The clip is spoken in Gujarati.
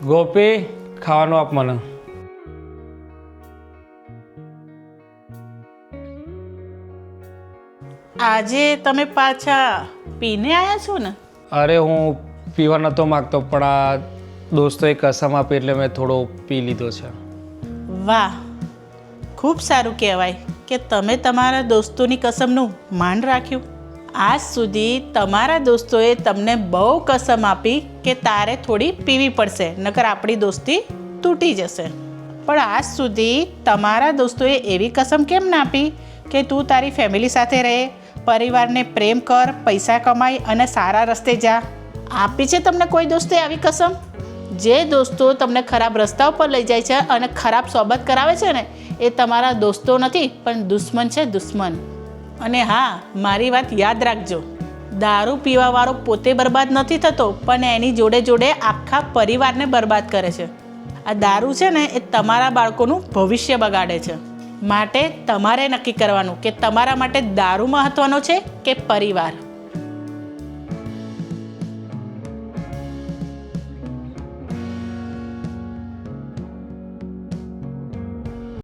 ગોપી, ખાવાનું આપ મને. આજે તમે પાછા પીને આવ્યા છો ને? અરે હું પીવા નહોતો માગતો પણ આ દોસ્તોએ કસમ આપી એટલે મેં થોડો પી લીધો છે. વાહ, ખૂબ સારું કહેવાય કે તમે તમારા દોસ્તોની કસમનું માન રાખ્યું. આજ સુધી તમારા દોસ્તોએ તમને બહુ કસમ આપી કે તારે થોડી પીવી પડશે નકર આપણી દોસ્તી તૂટી જશે. પણ આજ સુધી તમારા દોસ્તોએ એવી કસમ કેમ ના આપી કે તું તારી ફેમિલી સાથે રહે, પરિવારને પ્રેમ કર, પૈસા કમાઈ અને સારા રસ્તે જા? આપી છે તમને કોઈ દોસ્તે આવી કસમ? જે દોસ્તો તમને ખરાબ રસ્તા ઉપર લઈ જાય છે અને ખરાબ સોબત કરાવે છે ને એ તમારા દોસ્તો નથી પણ દુશ્મન છે, દુશ્મન. અને હા, મારી વાત યાદ રાખજો, દારૂ પીવાવાળો પોતે બરબાદ નથી થતો પણ એની જોડે જોડે આખા પરિવારને બરબાદ કરે છે. આ દારૂ છે ને એ તમારા બાળકોનું ભવિષ્ય બગાડે છે. માટે તમારે નક્કી કરવાનું કે તમારા માટે દારૂ મહત્વનો છે કે પરિવાર.